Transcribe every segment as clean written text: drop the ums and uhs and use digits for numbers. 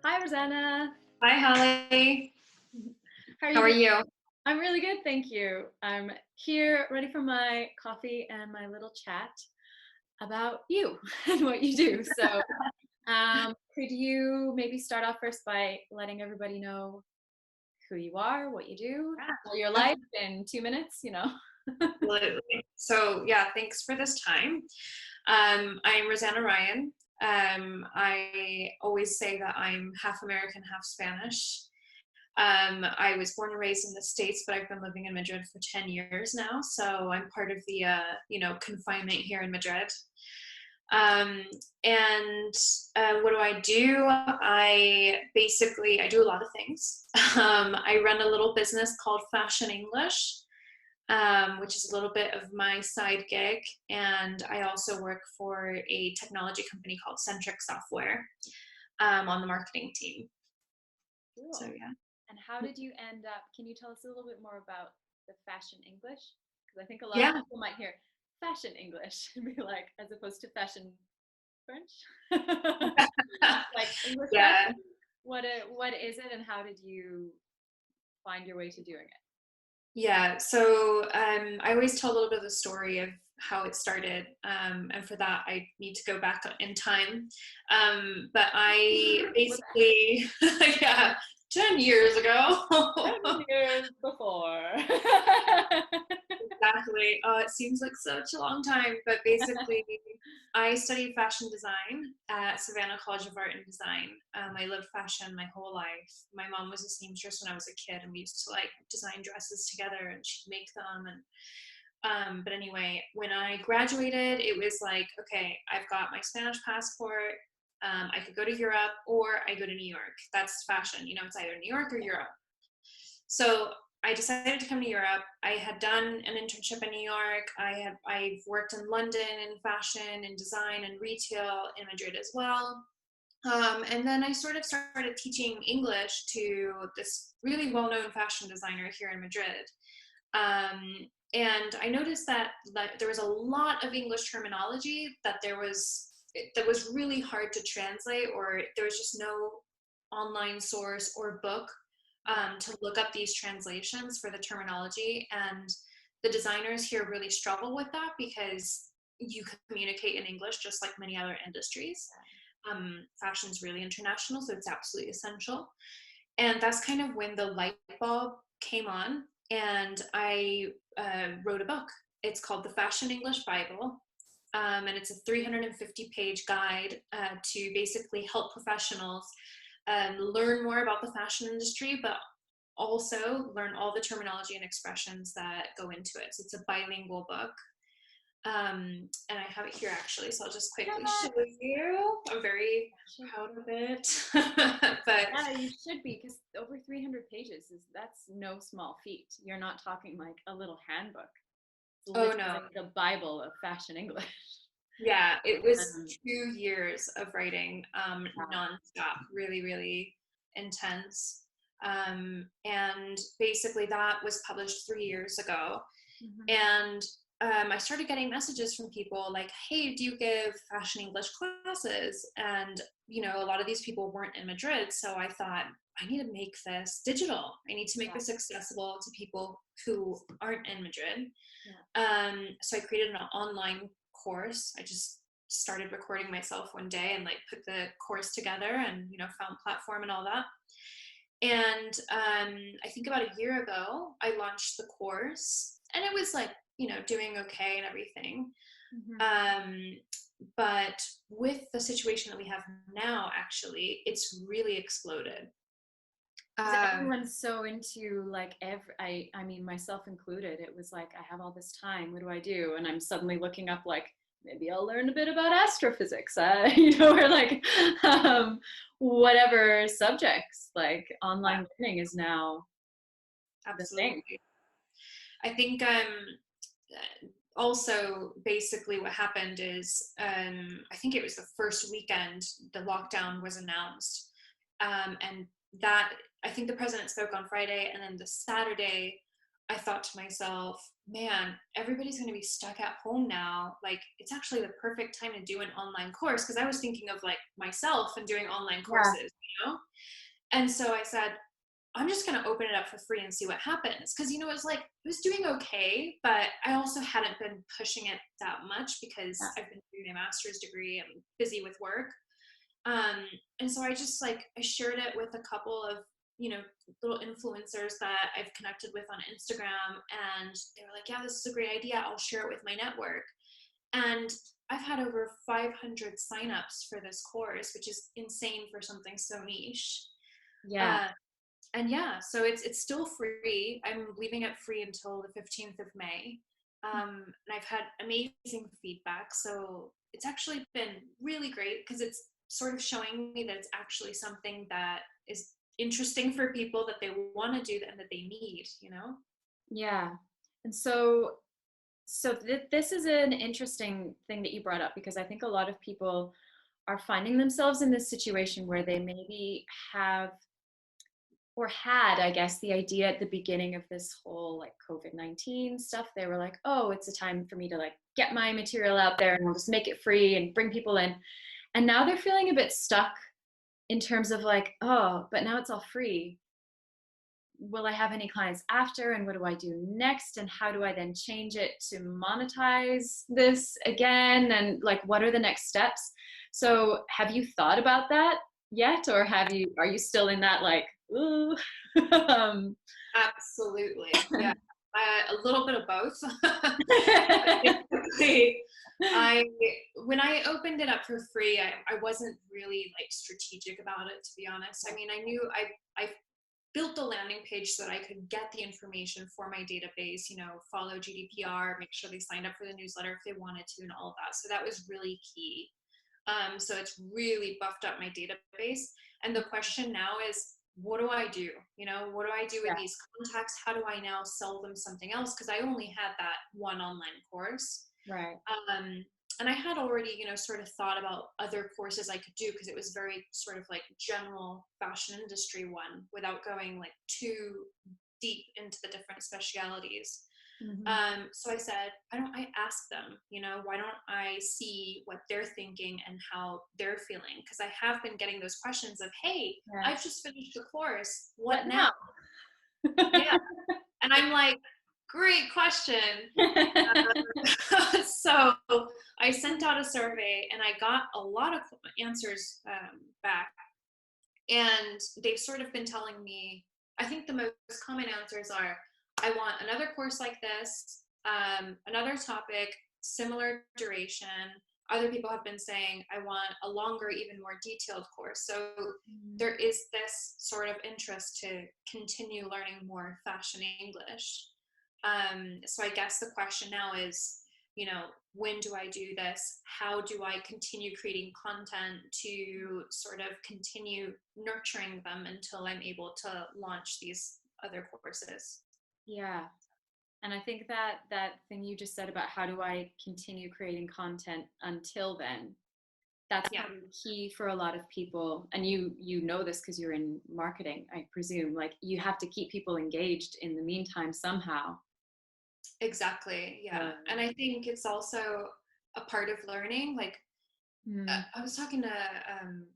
Hi, Rosanna. Hi, Holly. How are How you are doing? you? I'm really good, thank you. I'm here ready for my coffee and my little chat about you and what you do. Could you maybe start off first by letting everybody know who you are, what you do, or your Yeah, life in 2 minutes? absolutely. So, yeah, thanks for this time. I'm Rosanna Ryan. I always say that I'm half American, half Spanish. I was born and raised in the States, but I've been living in Madrid for 10 years now. So I'm part of the, confinement here in Madrid. Um, and what do I do? I do a lot of things. I run a little business called Fashion English, which is a little bit of my side gig. And I also work for a technology company called Centric Software on the marketing team. So, Cool. yeah. And how did you end up? Can you tell us a little bit more about the fashion English? Because I think a lot of Yeah. people might hear fashion English and be like, as opposed to fashion French, like English Yeah. fashion. What is it, and how did you find your way to doing it? Yeah, so I always tell a little bit of the story of how it started, and for that I need to go back in time. But I What the heck? basically, yeah, 10 years ago. 10 years before. Exactly. It seems like such a long time, but basically, I studied fashion design at Savannah College of Art and Design. I loved fashion my whole life. My mom was a seamstress when I was a kid, and we used to like design dresses together, and she'd make them. And but anyway, when I graduated, it was like, okay, I've got my Spanish passport. I could go to Europe or I go to New York. That's fashion. It's either New York or Europe. So I decided to come to Europe. I had done an internship in New York. I've worked in London in fashion and design and retail in Madrid as well. And then I sort of started teaching English to this really well-known fashion designer here in Madrid. And I noticed that there was a lot of English terminology that was really hard to translate, or there was just no online source or book Yeah. to look up these translations for the terminology. And the designers here really struggle with that because you communicate in English just like many other industries. Fashion is really international, so it's absolutely essential. And that's kind of when the light bulb came on, and I wrote a book. It's called The Fashion English Bible. And it's a 350-page guide to basically help professionals learn more about the fashion industry, but also learn all the terminology and expressions that go into it. So it's a bilingual book. And I have it here actually, so I'll just quickly show you. I'm very proud of it. But Yeah, you should be, because over 300 pages that's no small feat. You're not talking like a little handbook. It's oh no, literally the Bible of fashion English. yeah, it was Um, 2 years of writing, wow. nonstop, really, really intense. And basically, that was published 3 years ago. Mhm. And I started getting messages from people like, hey, do you give fashion English classes? And, a lot of these people weren't in Madrid. So I thought, I need to make this digital. I need to make Yeah, this accessible to people who aren't in Madrid. yeah. So I created an online course. I just started recording myself one day and like put the course together and, found platform and all that. And I think about a year ago, I launched the course, and it was like, doing okay and everything. Mhm. Um, but with the situation that we have now, actually, it's really exploded. Because Um, everyone's so into like I mean myself included, it was like I have all this time, what do I do? And I'm suddenly looking up like maybe I'll learn a bit about astrophysics, or like whatever subjects, like yeah, online learning is now the thing. absolutely. I think also basically what happened is I think it was the first weekend the lockdown was announced, and that I think the president spoke on Friday, and then the Saturday I thought to myself, man, everybody's going to be stuck at home now. Like, it's actually the perfect time to do an online course. Cause I was thinking of like myself and doing online Yeah. courses, you know? And so I said, I'm just going to open it up for free and see what happens. Cause, you know, it was like, it was doing okay, but I also hadn't been pushing it that much because Yeah. I've been doing a master's degree. I'm busy with work. Um, and so I just like, I shared it with a couple of, you know, little influencers that I've connected with on Instagram. And they were like, yeah, this is a great idea. I'll share it with my network. And I've had over 500 signups for this course, which is insane for something so niche. Yeah. Uh, and yeah, so it's still free. I'm leaving it free until the 15th of May. And I've had amazing feedback. So it's actually been really great because it's sort of showing me that it's actually something that is interesting for people that they want to do and that they need, you know? Yeah. And so this is an interesting thing that you brought up, because I think a lot of people are finding themselves in this situation where they maybe have or had, I guess, the idea at the beginning of this whole like COVID-19 stuff. They were like, oh, it's a time for me to like get my material out there and we'll just make it free and bring people in. And now they're feeling a bit stuck in terms of like, oh, but now it's all free. Will I have any clients after? And what do I do next? And how do I then change it to monetize this again? And like, what are the next steps? So have you thought about that yet? Or are you still in that like, ooh? um, Absolutely. Yeah. A little bit of both. Basically, I when I opened it up for free, I wasn't really like strategic about it, to be honest. I mean, I knew I built the landing page so that I could get the information for my database, you know, follow GDPR, make sure they signed up for the newsletter if they wanted to, and all of that. So that was really key. So it's really buffed up my database. And the question now is, what do I do? You know, what do I do with yeah, these contacts? How do I now sell them something else? Because I only had that one online course. right. Um, and I had already, you know, sort of thought about other courses I could do because it was very sort of like general fashion industry one without going like too deep into the different specialities. Hmm. So I said, why don't I ask them, you know, why don't I see what they're thinking and how they're feeling? Because I have been getting those questions of, hey, Yeah. I've just finished the course. What What now? now? Yeah. And I'm like, great question. So I sent out a survey and I got a lot of answers back. And they've sort of been telling me, I think the most common answers are, I want another course like this, another topic, similar duration. Other people have been saying, I want a longer, even more detailed course. So there is this sort of interest to continue learning more fashion English. So I guess the question now is, you know, when do I do this? How do I continue creating content to sort of continue nurturing them until I'm able to launch these other courses? Yeah. And I think that that thing you just said about how do I continue creating content until then, that's Yeah, probably key for a lot of people. And you know this because you're in marketing, I presume. Like you have to keep people engaged in the meantime somehow. exactly. Yeah. And I think it's also a part of learning. Like, Mm, I was talking to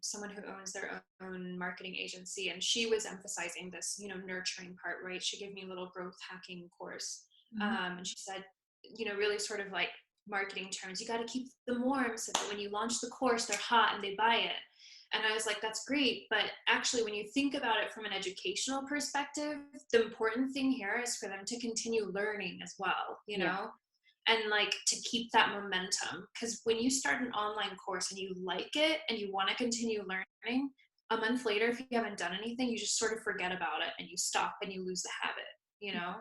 someone who owns their own marketing agency, and she was emphasizing this, you know, nurturing part, right? She gave me a little growth hacking course. mhm. And she said, you know, really sort of like marketing terms, you got to keep them warm so that when you launch the course, they're hot and they buy it. And I was like, that's great. But actually, when you think about it from an educational perspective, the important thing here is for them to continue learning as well, you Yeah. know? And like to keep that momentum, because when you start an online course and you like it and you want to continue learning, a month later if you haven't done anything, you just sort of forget about it and you stop and you lose the habit, you know.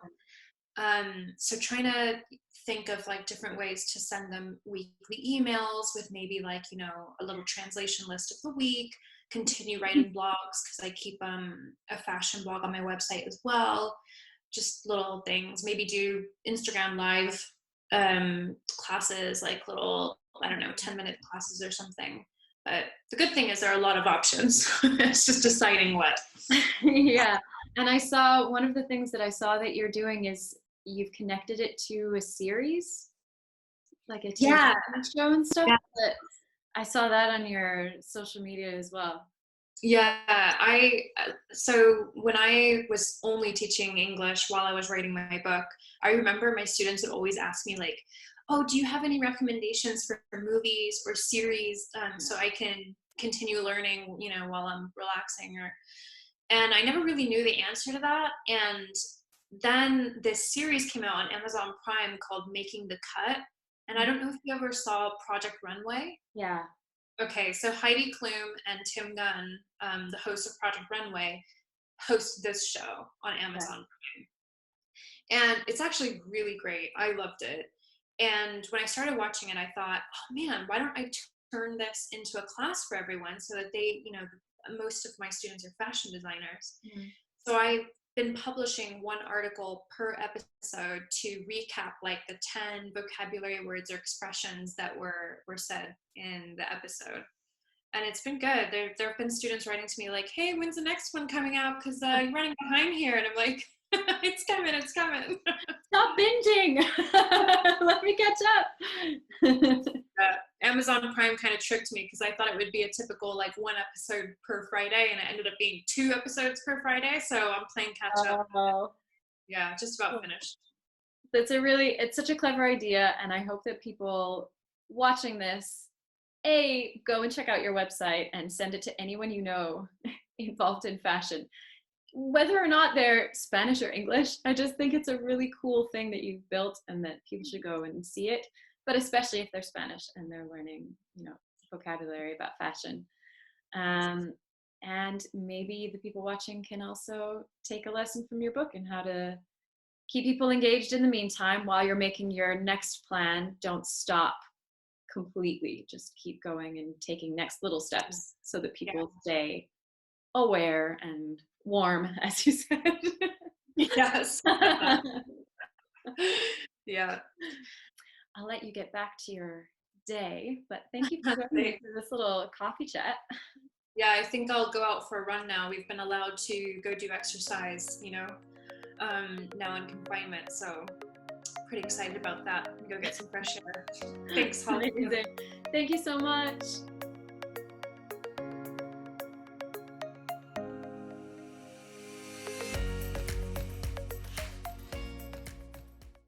So trying to think of like different ways to send them weekly emails with maybe like, you know, a little translation list of the week, continue writing blogs because I keep a fashion blog on my website as well, just little things, maybe do Instagram live classes, like little, I don't know, 10-minute classes or something. But the good thing is there are a lot of options. It's just deciding what. Yeah. And I saw one of the things that I saw that you're doing is you've connected it to a series, like a TV Yeah. show and stuff. But I saw that on your social media as well. Yeah, so when I was only teaching English while I was writing my book, I remember my students would always ask me like, "Oh, do you have any recommendations for movies or series so I can continue learning, while I'm relaxing?" And I never really knew the answer to that. And then this series came out on Amazon Prime called Making the Cut, and I don't know if you ever saw Project Runway. Yeah. Okay, so Heidi Klum and Tim Gunn, the host of Project Runway, host this show on Okay. Amazon Prime. And it's actually really great. I loved it. And when I started watching it, I thought, oh man, why don't I turn this into a class for everyone so that they, most of my students are fashion designers. Mhm. So I've been publishing one article per episode to recap like the 10 vocabulary words or expressions that were said in the episode. And it's been good. There have been students writing to me like, "Hey, when's the next one coming out? Because you're running behind here." And I'm like, "It's coming, it's coming." Stop binging. Let me catch up. Amazon Prime kind of tricked me because I thought it would be a typical like one episode per Friday, and it ended up being 2 episodes per Friday. So I'm playing catch up. Oh, Yeah, just about finished. it's such a clever idea, and I hope that people watching this, go and check out your website and send it to anyone you know involved in fashion, whether or not they're Spanish or English. I just think it's a really cool thing that you've built and that people should go and see it, but especially if they're Spanish and they're learning, vocabulary about fashion. Um, and maybe the people watching can also take a lesson from your book and how to keep people engaged in the meantime while you're making your next plan. Don't stop completely. Just keep going and taking next little steps so that Yeah. people stay aware and warm, as you said. Yes. Yeah. I'll let you get back to your day, but thank you for joining me for this little coffee chat. Yeah, I think I'll go out for a run now. We've been allowed to go do exercise, now in confinement. So pretty excited about that. Go get some fresh air. Thanks, Holly. Amazing. Thank you so much.